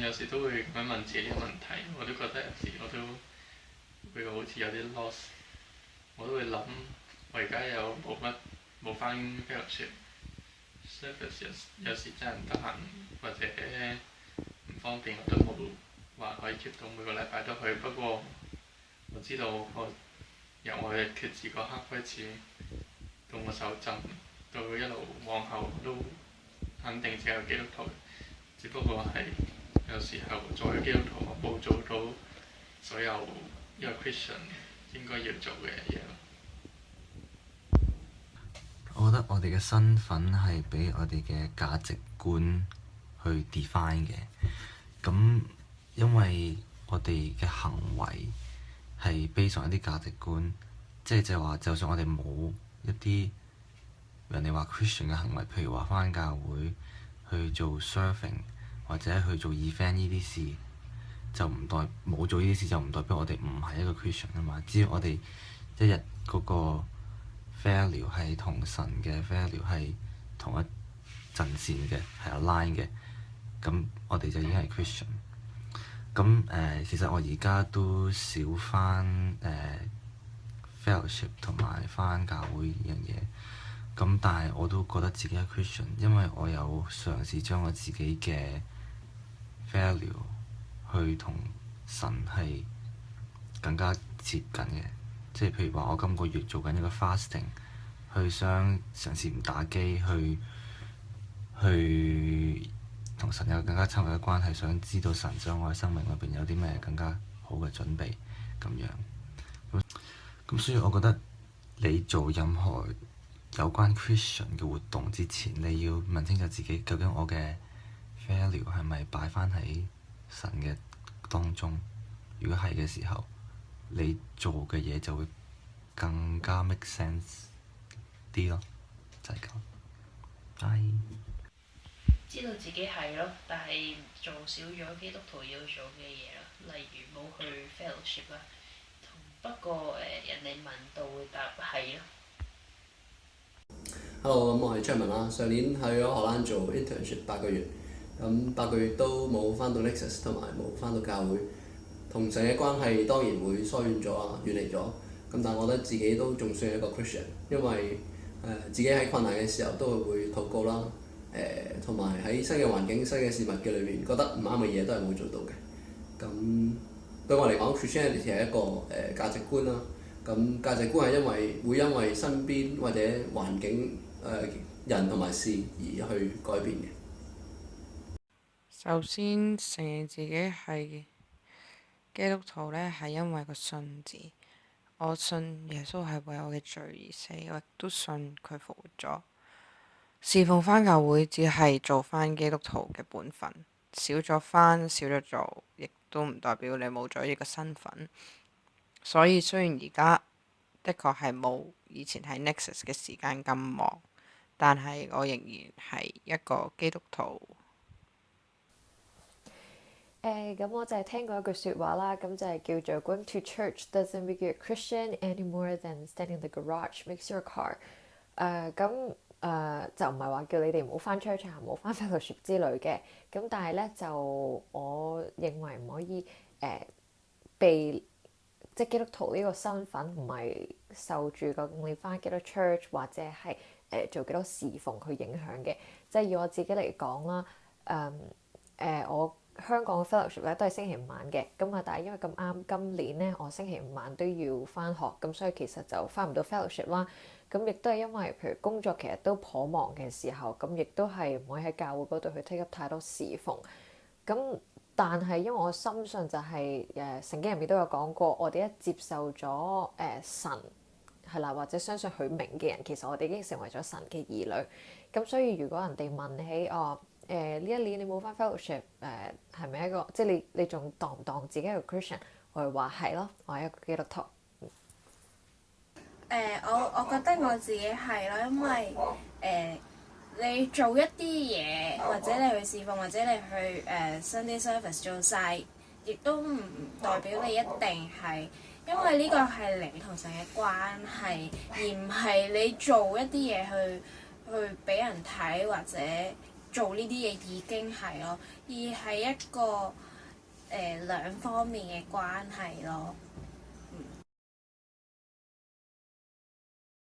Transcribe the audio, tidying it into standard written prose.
有時都會咁樣問自己呢個問題，我都覺得有時我都會好似有啲 lost，我都會諗我而家又冇翻 fellowship service，有時真係唔得閒或者唔方便，我都冇話可以 keep 到每個禮拜都去。不過我知道我由我嘅決志嗰刻開始，到我受浸，到一路往後都肯定自己係基督徒，只不過係有時候作為基督徒，我冇做到所有一個 Christian 應該要做嘅嘢咯。我覺得我哋嘅身份係俾我哋嘅價值觀去 define 嘅。咁因為我哋嘅行為係 base 上一啲價值觀，即係話，就算我哋冇一啲人哋話 Christian 嘅行為，譬如話返教會去做 serving 或者去做 event 呢啲事，就唔代冇做呢啲事就唔代表我哋唔係一個 Christian 啊嘛。只要我哋一日嗰個 value 係同神嘅 value 係同一陣線嘅，係 align 嘅，咁我哋就已經係 Christian。咁其實我而家都少翻fellowship 同埋翻教會呢樣嘢。咁但係我都覺得自己係 Christian，因為我有嘗試將我自己嘅 value 去同神係更加接近嘅。即係譬如話，我今個月做緊一個 fasting，去嘗試唔打機，去同神有更加親密嘅關係，想知道神在我嘅生命裏邊有啲咩更加好嘅準備咁樣。咁所以我覺得你做任何有關 Christian 嘅活動之前，你要問清楚自己究竟我嘅 value 係咪擺返喺神嘅當中。如果係嘅時候，你做嘅嘢就會更加 make sense 啲咯，就係咁。Bye。知道自己係咯，但係做少咗基督徒要做嘅嘢啦，例如冇去 fellowship 啦。不過人哋問到會答係咯。Hello，咁我係 Chairman 啦。上年去咗荷蘭做 internship 8個月，咁8個月都冇翻到 Nexus 同埋冇翻到教會，同神嘅關係當然會疏遠咗啊，遠離咗。咁但係我覺得自己都仲算係一個 Christian，因為自己喺困難嘅時候都會禱告啦，同埋喺新嘅環境、新嘅事物嘅裏面，覺得唔啱嘅嘢都係冇做到嘅。咁對我嚟講 Christianity 係一個價值觀啦。咁價值觀係會因為身邊或者環境人同埋事而去改變嘅。首先承認自己係基督徒呢，係因為個信字。我信耶穌係為我嘅罪而死，我亦都信佢復活咗。侍奉返教會只係做返基督徒嘅本分，少咗返少咗做，亦都唔代表你冇咗呢個身份。所以雖然而家的確係冇以前喺 Nexus 嘅時間咁忙，但係我仍然係一個基督徒。咁我就係聽過一句説話啦，咁就係叫做 Going to church doesn't make you a Christian any more than standing in the garage makes your car。就唔係話叫你哋唔好返 church 啊，唔好返 fellowship 之類嘅。咁但係咧就我認為唔可以被即係基督徒呢個身份唔係受住究竟你返幾多 church 或者係做幾多侍奉去影響嘅。即係以我自己嚟講啦，我香港嘅 fellowship 咧都係星期五晚嘅，咁啊但係因為咁啱今年咧我星期五晚都要返學，咁所以其實就返唔到 fellowship 啦。咁亦都係因為譬如工作其實都頗忙嘅時候，咁亦都係唔可以喺教會嗰度去 take up 太多侍奉。咁但係因為我深信就係聖經入面都有講過，我哋一接受咗神係啦，或者相信佢名嘅人，其實我哋已經成為咗神嘅兒女。咁所以如果人哋問起呢一年你冇返 fellowship 係咪一個即係你仲當唔當自己係個 Christian？ 我係話係咯，我係一個基督徒。我覺得我自己係咯，因為你做一啲嘢，或者你去侍奉，或者你去Sunday service 做晒，亦都唔代表你一定係，因為呢個係你同神嘅關係，而唔係你做一啲嘢去俾人睇，或者做呢啲嘢已經係咯，而係一個兩方面嘅關係咯。